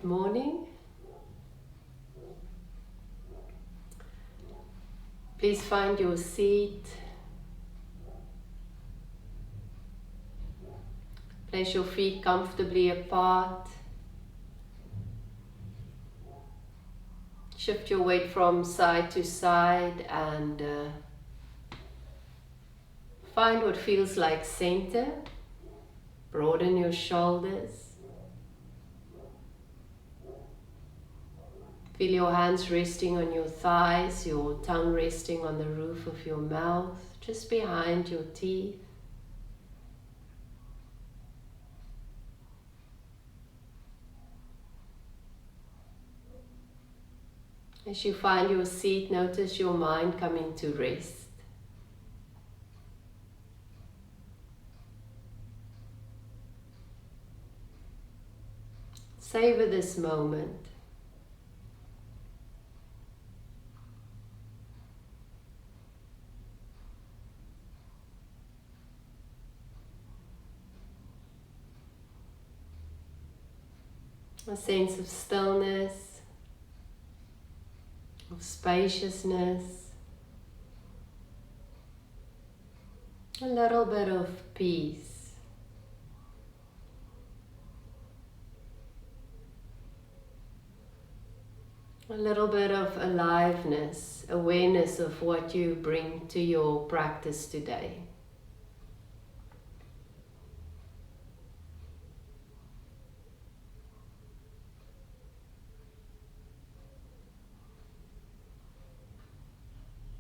morning. Please find your seat. Place your feet comfortably apart. Shift your weight from side to side and find what feels like center. Broaden your shoulders. Feel your hands resting on your thighs, your tongue resting on the roof of your mouth, just behind your teeth. As you find your seat, notice your mind coming to rest. Savor this moment. A sense of stillness, of spaciousness, a little bit of peace. A little bit of aliveness, awareness of what you bring to your practice today.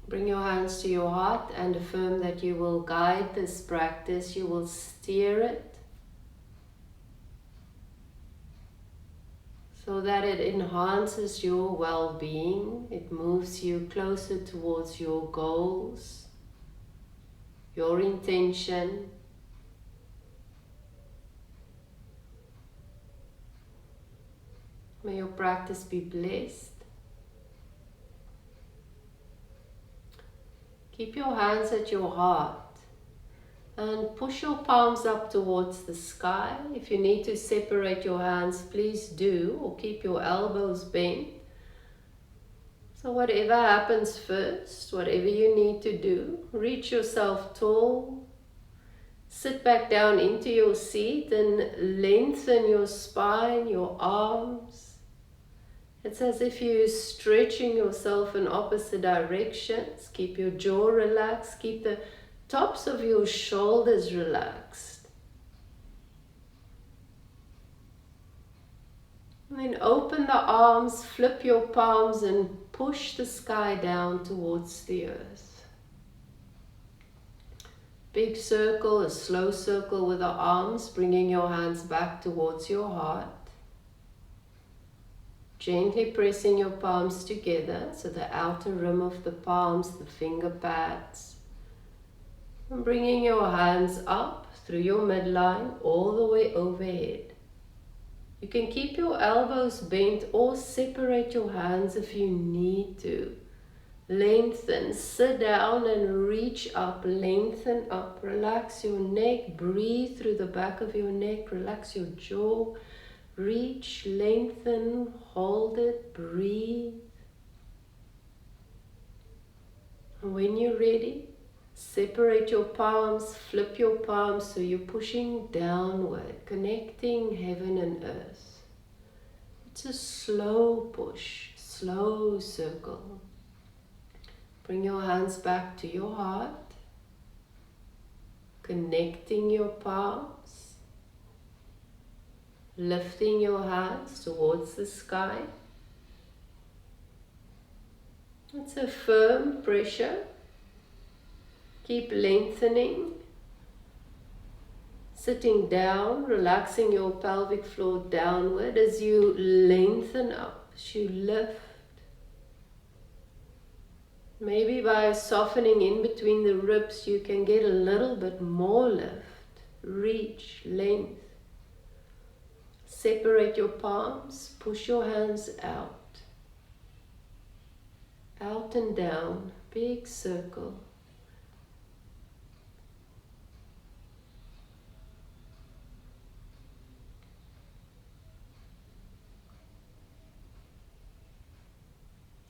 Bring your hands to your heart and affirm that you will guide this practice, you will steer it so that it enhances your well-being, it moves you closer towards your goals, your intention. May your practice be blessed. Keep your hands at your heart and push your palms up towards the sky. If you need to separate your hands, please do, or keep your elbows bent. So whatever happens first, whatever you need to do, reach yourself tall, sit back down into your seat and lengthen your spine, your arms. It's as if you're stretching yourself in opposite directions. Keep your jaw relaxed. Keep the tops of your shoulders relaxed. And then open the arms, flip your palms and push the sky down towards the earth. Big circle, a slow circle with the arms, bringing your hands back towards your heart. Gently pressing your palms together, so the outer rim of the palms, the finger pads. And bringing your hands up through your midline, all the way overhead. You can keep your elbows bent or separate your hands if you need to. Lengthen, sit down and reach up, lengthen up. Relax your neck, breathe through the back of your neck, relax your jaw. Reach, lengthen, hold it, breathe. And when you're ready, separate your palms, flip your palms so you're pushing downward, connecting heaven and earth. It's a slow push, slow circle. Bring your hands back to your heart, connecting your palms. Lifting your hands towards the sky. It's a firm pressure. Keep lengthening. Sitting down, relaxing your pelvic floor downward as you lengthen up, as you lift. Maybe by softening in between the ribs, you can get a little bit more lift. Reach, length. Separate your palms, push your hands out. Out and down, big circle.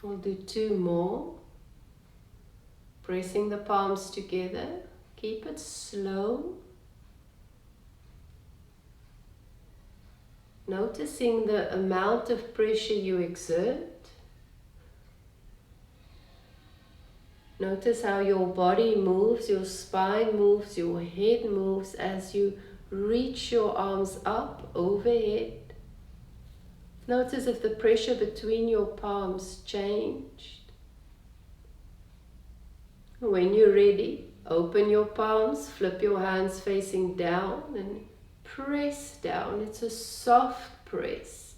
We'll do 2 more. Pressing the palms together. Keep it slow. Noticing the amount of pressure you exert. Notice how your body moves, your spine moves, your head moves as you reach your arms up overhead. Notice if the pressure between your palms changed. When you're ready, open your palms, flip your hands facing down and press down. It's a soft press.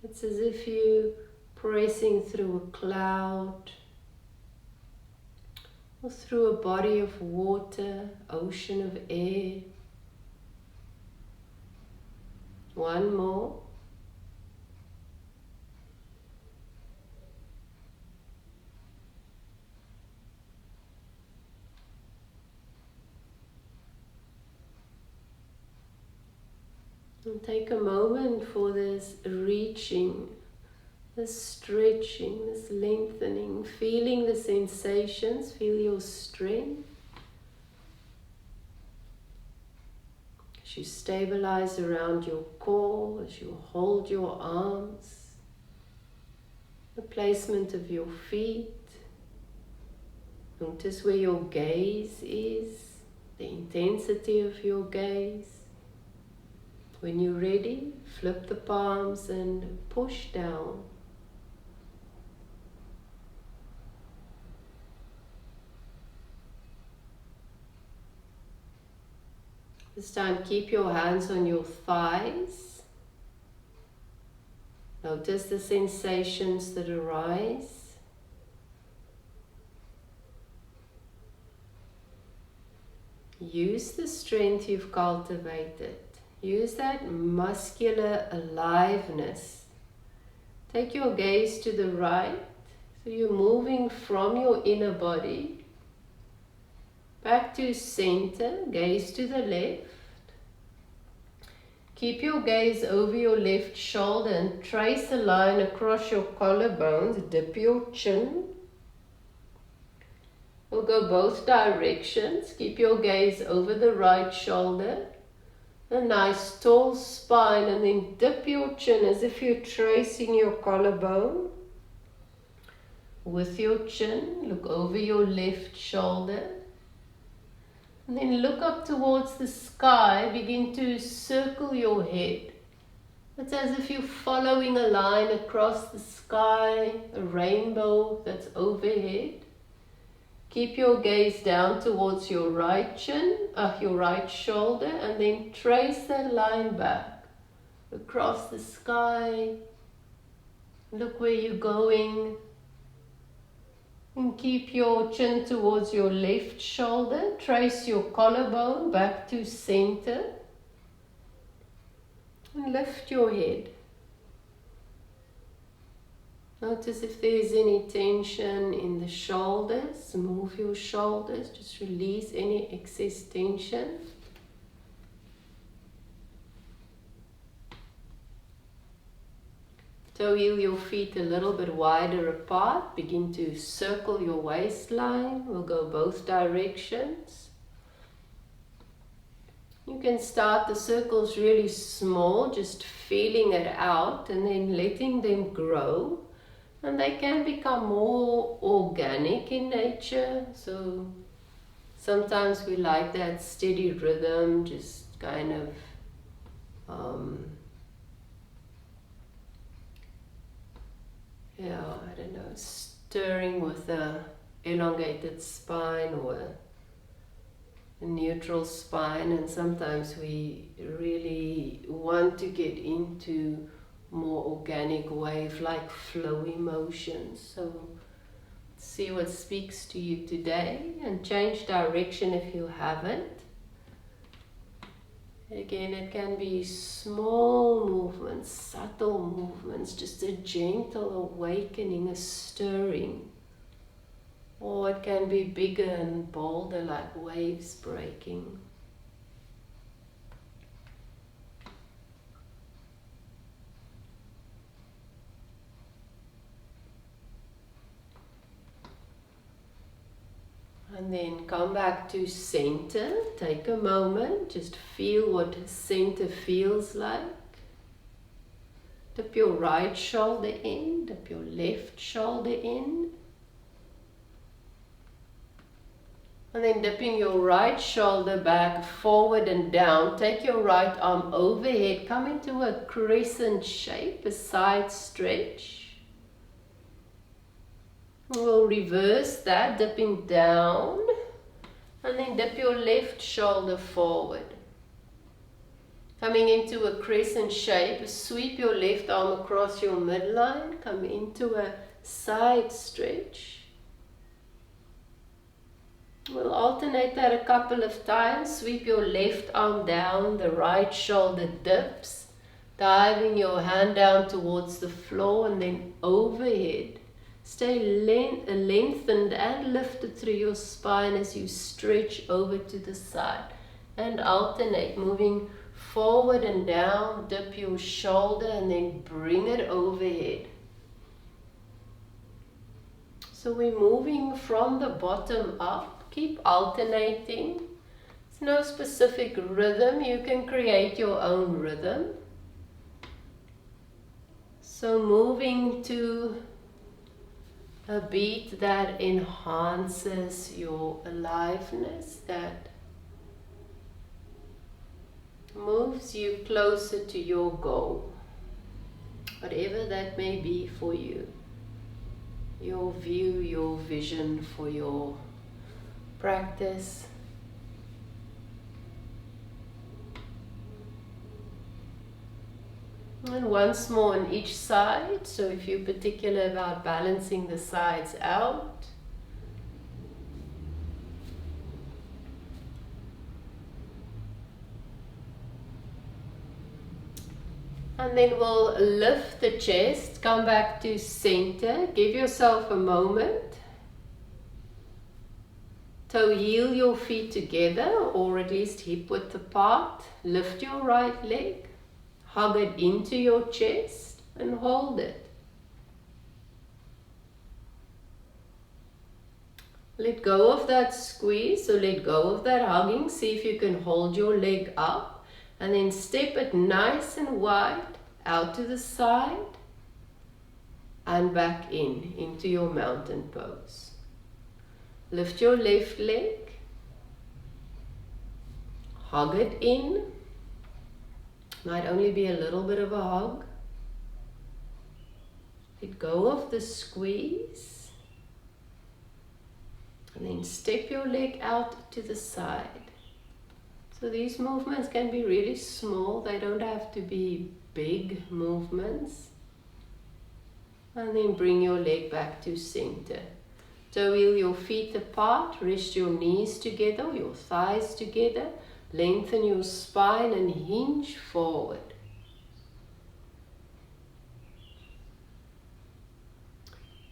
It's as if you're pressing through a cloud or through a body of water, ocean of air. 1 more. And take a moment for this reaching, this stretching, this lengthening, feeling the sensations, feel your strength. As you stabilize around your core, as you hold your arms, the placement of your feet. Notice where your gaze is, the intensity of your gaze. When you're ready, flip the palms and push down. This time, keep your hands on your thighs. Notice the sensations that arise. Use the strength you've cultivated. Use that muscular aliveness. Take your gaze to the right. So you're moving from your inner body back to center. Gaze to the left. Keep your gaze over your left shoulder and trace a line across your collarbones. Dip your chin. We'll go both directions. Keep your gaze over the right shoulder. A nice tall spine, and then dip your chin as if you're tracing your collarbone. With your chin, look over your left shoulder. And then look up towards the sky. Begin to circle your head. It's as if you're following a line across the sky, a rainbow that's overhead. Keep your gaze down towards your right chin, your right shoulder, and then trace that line back across the sky. Look where you're going. And keep your chin towards your left shoulder. Trace your collarbone back to center. And lift your head. Notice if there's any tension in the shoulders. Move your shoulders. Just release any excess tension. Toe heel your feet a little bit wider apart. Begin to circle your waistline. We'll go both directions. You can start the circles really small, just feeling it out and then letting them grow. And they can become more organic in nature. So sometimes we like that steady rhythm, just kind of I don't know, stirring with a elongated spine or a neutral spine. And sometimes we really want to get into more organic wave, like flowy motions. So see what speaks to you today and change direction if you haven't. Again, it can be small movements, subtle movements, just a gentle awakening, a stirring. Or it can be bigger and bolder, like waves breaking. And then come back to center. Take a moment, just feel what center feels like. Dip your right shoulder in, dip your left shoulder in. And then dipping your right shoulder back, forward and down. Take your right arm overhead, come into a crescent shape, a side stretch. We'll reverse that, dipping down, and then dip your left shoulder forward. Coming into a crescent shape, sweep your left arm across your midline, come into a side stretch. We'll alternate that a couple of times. Sweep your left arm down, the right shoulder dips, diving your hand down towards the floor and then overhead. Stay lengthened and lifted through your spine as you stretch over to the side. And alternate, moving forward and down, dip your shoulder and then bring it overhead. So we're moving from the bottom up. Keep alternating. There's no specific rhythm. You can create your own rhythm. So moving to a beat that enhances your aliveness, that moves you closer to your goal, whatever that may be for you, your view, your vision for your practice. And once more on each side. So if you're particular about balancing the sides out, and then we'll lift the chest, come back to center, give yourself a moment. Toe heel your feet together, or at least hip width apart. Lift your right leg. Hug it into your chest and hold it. Let go of that squeeze, so let go of that hugging. See if you can hold your leg up and then step it nice and wide out to the side and back into your mountain pose. Lift your left leg, hug it in. Might only be a little bit of a hug. Let go of the squeeze. And then step your leg out to the side. So these movements can be really small. They don't have to be big movements. And then bring your leg back to center. Toe heel your feet apart. Rest your knees together, your thighs together. Lengthen your spine and hinge forward.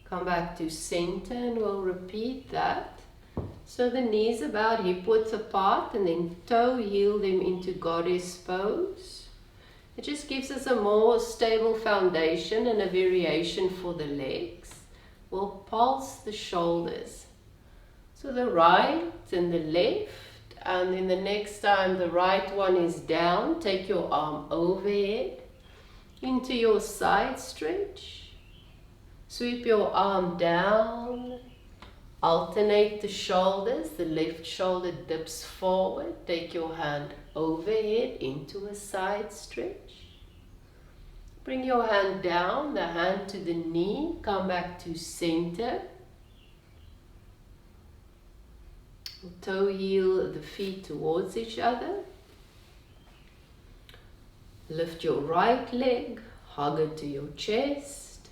Come back to center and we'll repeat that. So the knees about hip width apart and then toe heel them into goddess pose. It just gives us a more stable foundation and a variation for the legs. We'll pulse the shoulders. So the right and the left. And then the next time the right one is down, take your arm overhead into your side stretch. Sweep your arm down. Alternate the shoulders. The left shoulder dips forward. Take your hand overhead into a side stretch. Bring your hand down, the hand to the knee. Come back to center. Toe heel the feet towards each other. Lift your right leg, hug it to your chest.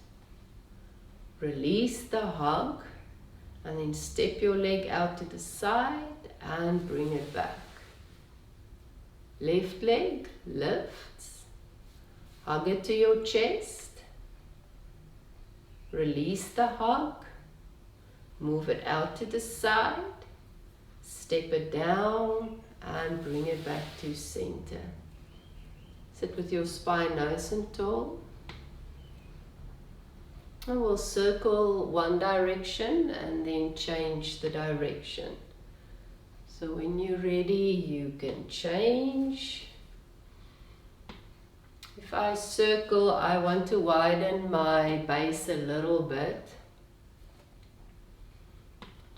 Release the hug and then step your leg out to the side and bring it back. Left leg lifts. Hug it to your chest. Release the hug. Move it out to the side. Step it down and bring it back to center. Sit with your spine nice and tall. And we'll circle one direction and then change the direction. So when you're ready, you can change. If I circle, I want to widen my base a little bit.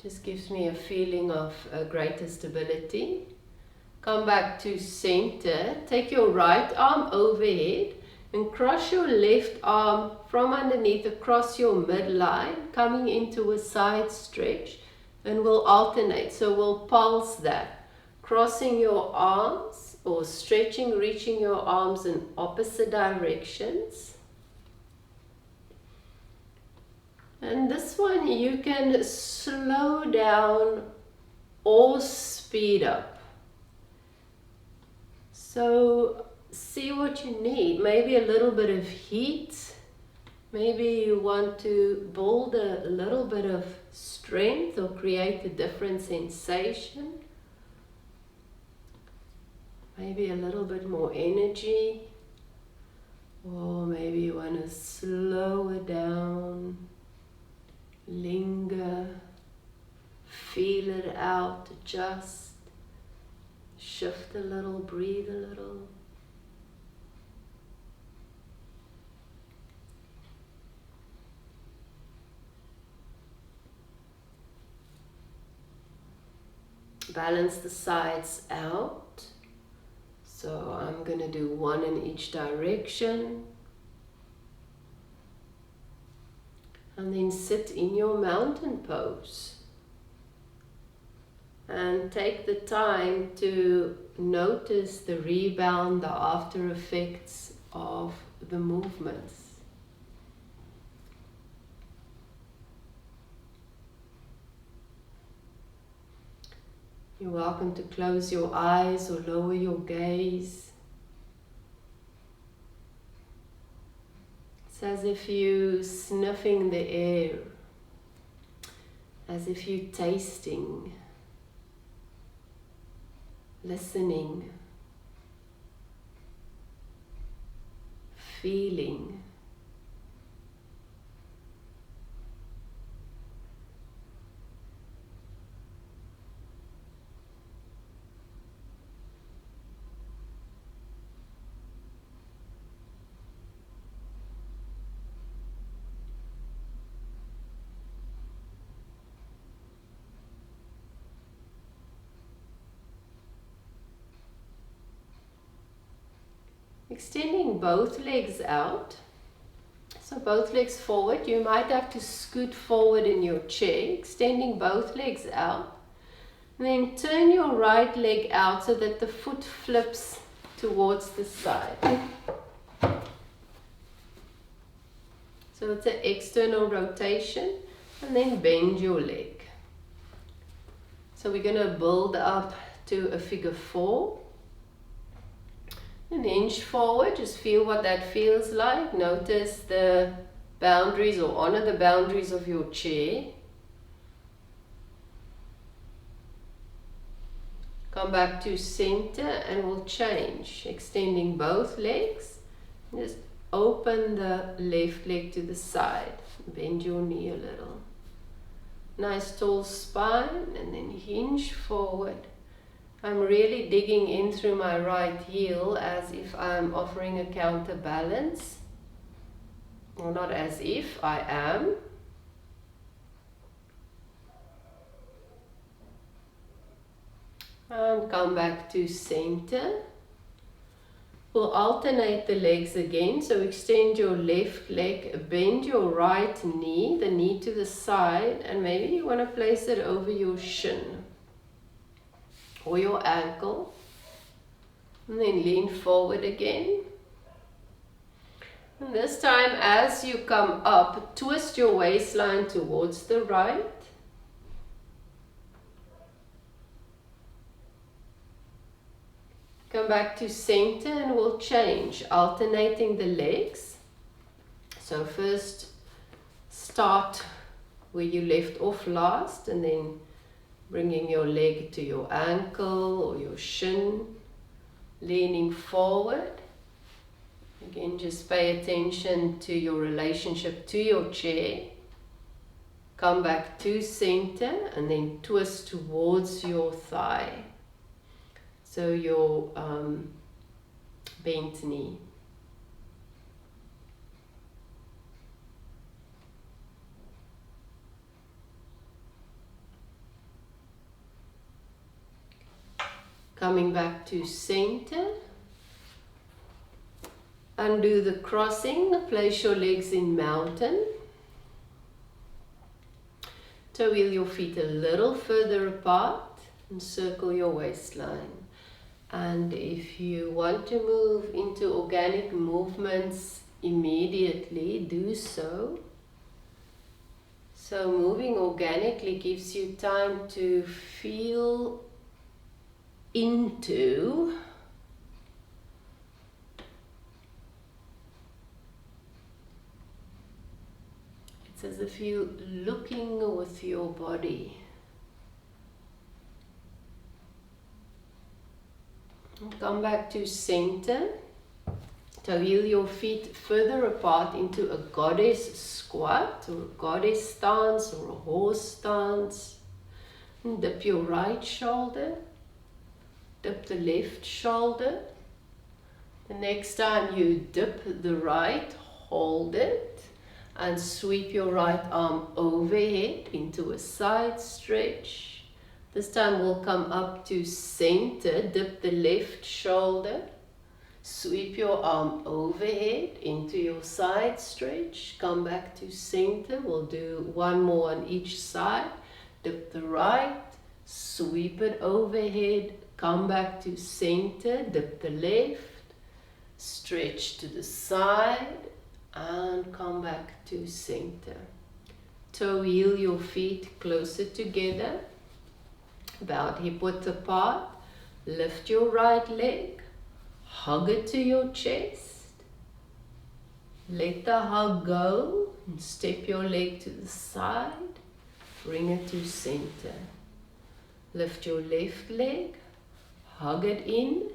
Just gives me a feeling of greater stability. Come back to center. Take your right arm overhead and cross your left arm from underneath across your midline, coming into a side stretch, and we'll alternate. So we'll pulse that, crossing your arms or stretching, reaching your arms in opposite directions. And this one you can slow down or speed up. So see what you need. Maybe a little bit of heat. Maybe you want to build a little bit of strength or create a different sensation. Maybe a little bit more energy. Or maybe you want to slow it down. Linger. Feel it out. Adjust. Shift a little, breathe a little. Balance the sides out. So I'm going to do one in each direction. And then sit in your mountain pose. And take the time to notice the rebound, the after effects of the movements. You're welcome to close your eyes or lower your gaze. It's as if you're sniffing the air, as if you're tasting, listening, feeling. Extending both legs out. So both legs forward. You might have to scoot forward in your chair. Extending both legs out. And then turn your right leg out so that the foot flips towards the side. So it's an external rotation. And then bend your leg. So we're going to build up to a figure 4. An inch forward, just feel what that feels like. Notice the boundaries or honor the boundaries of your chair. Come back to center and we'll change. Extending both legs. Just open the left leg to the side. Bend your knee a little. Nice tall spine and then hinge forward. I'm really digging in through my right heel as if I'm offering a counterbalance. Or not as if, I am. And come back to center. We'll alternate the legs again. So extend your left leg, bend your right knee, the knee to the side, and maybe you want to place it over your shin or your ankle. And then lean forward again. And this time as you come up, twist your waistline towards the right. Come back to center and we'll change, alternating the legs. So first start where you left off last and then bringing your leg to your ankle or your shin, leaning forward. Again, just pay attention to your relationship to your chair. Come back to center and then twist towards your thigh. So your bent knee. Coming back to center. Undo the crossing, place your legs in mountain. Toe wheel your feet a little further apart and circle your waistline. And if you want to move into organic movements immediately, do so. So moving organically gives you time to feel into it's as if you're looking with your body. Come back to center. Toe wheel your feet further apart into a goddess squat or a goddess stance or a horse stance. And dip your right shoulder. Dip the left shoulder. The next time you dip the right, hold it and sweep your right arm overhead into a side stretch. This time we'll come up to center, dip the left shoulder, sweep your arm overhead into your side stretch, come back to center. We'll do one more on each side. Dip the right, sweep it overhead, come back to center, dip the left, stretch to the side, and come back to center. Toe wheel your feet closer together, about hip width apart. Lift your right leg, hug it to your chest. Let the hug go and step your leg to the side. Bring it to center. Lift your left leg, hug it in.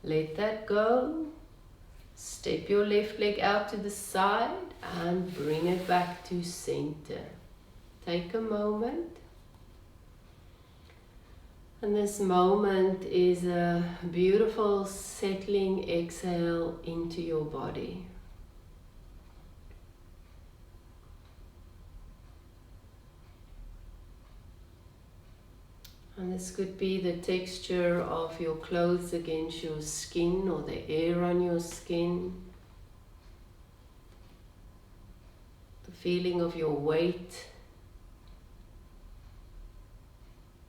Let that go. Step your left leg out to the side and bring it back to center. Take a moment. And this moment is a beautiful settling exhale into your body. And this could be the texture of your clothes against your skin or the air on your skin. The feeling of your weight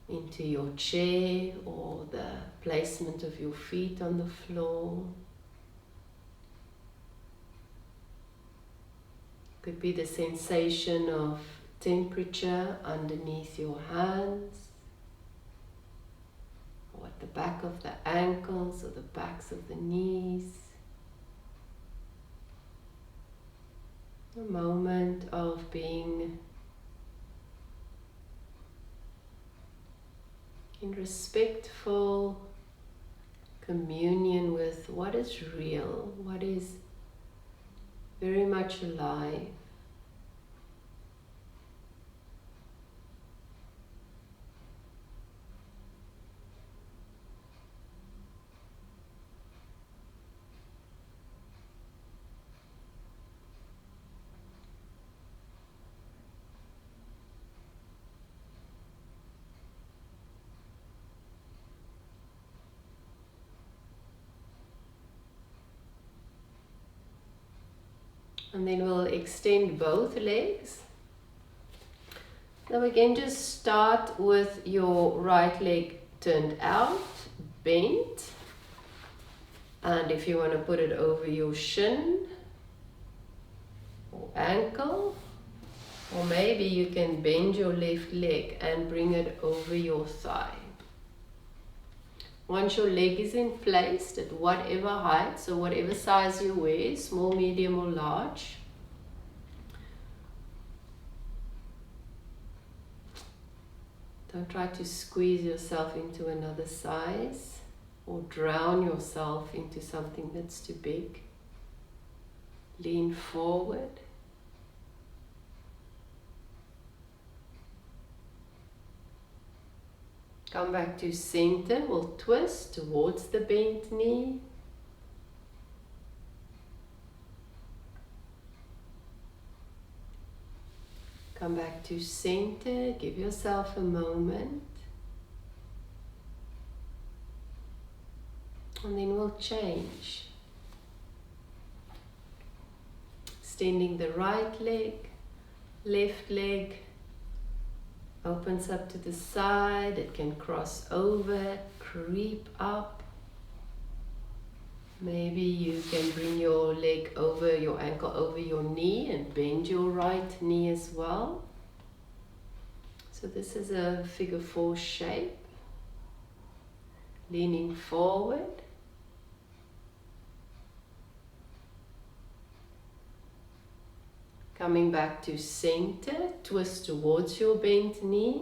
into your chair or the placement of your feet on the floor. Could be the sensation of temperature underneath your hands, or at the back of the ankles or the backs of the knees. A moment of being in respectful communion with what is real, what is very much alive. And then we'll extend both legs. Now again, just start with your right leg turned out, bent. And if you want to put it over your shin or ankle, or maybe you can bend your left leg and bring it over your thigh. Once your leg is in place at whatever height, so whatever size you wear, small, medium or large, don't try to squeeze yourself into another size or drown yourself into something that's too big. Lean forward. Come back to center. We'll twist towards the bent knee. Come back to center. Give yourself a moment. And then we'll change. Extending the right leg, left leg opens up to the side. It can cross over, creep up. Maybe you can bring your leg over, your ankle over your knee and bend your right knee as well. So this is a figure 4 shape. Leaning forward. Coming back to center, twist towards your bent knee.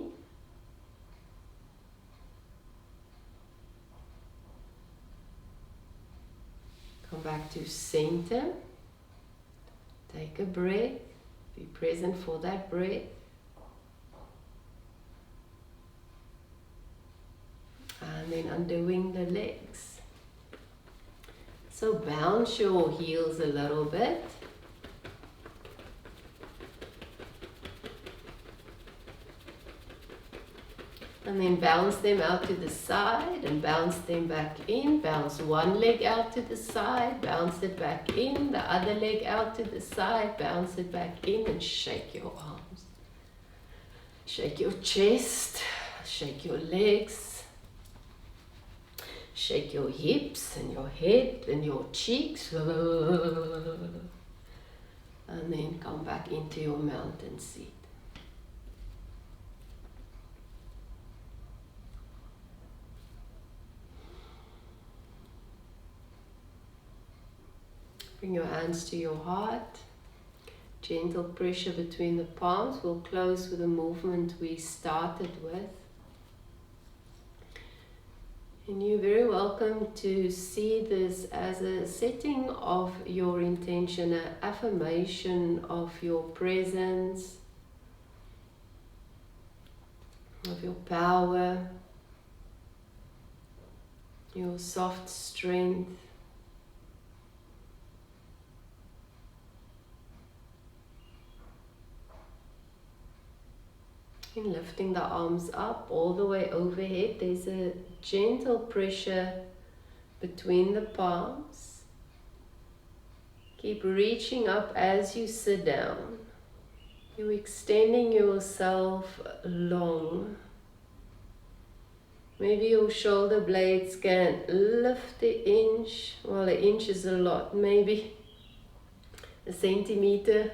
Come back to center. Take a breath. Be present for that breath. And then undoing the legs. So bounce your heels a little bit. And then bounce them out to the side and bounce them back in. Bounce one leg out to the side, bounce it back in. The other leg out to the side, bounce it back in, and shake your arms. Shake your chest, shake your legs. Shake your hips and your head and your cheeks. And then come back into your mountain seat. Bring your hands to your heart. Gentle pressure between the palms. We'll close with the movement we started with. And you're very welcome to see this as a setting of your intention, an affirmation of your presence, of your power, your soft strength. And lifting the arms up all the way overhead, there's a gentle pressure between the palms. Keep reaching up as you sit down. You're extending yourself long. Maybe your shoulder blades can lift an inch. Well, an inch is a lot, maybe a centimeter.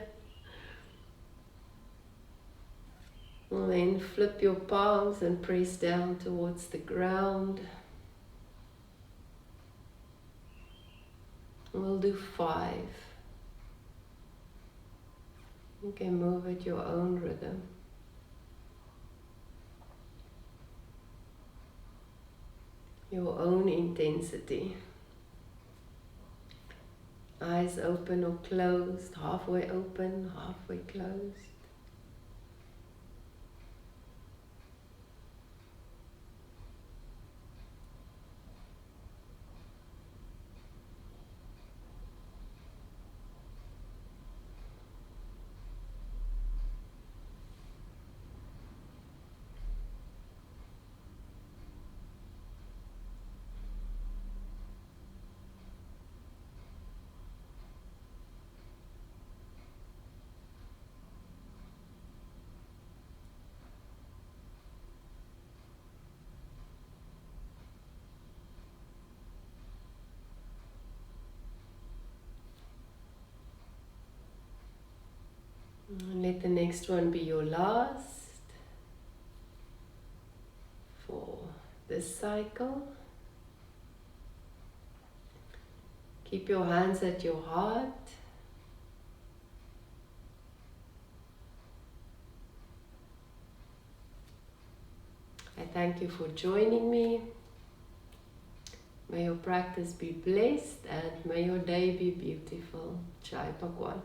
And then flip your palms and press down towards the ground. We'll do 5. You can move at your own rhythm. Your own intensity. Eyes open or closed, halfway open, halfway closed. And let the next one be your last for this cycle. Keep your hands at your heart. I thank you for joining me. May your practice be blessed and may your day be beautiful. Jai Bhagwan.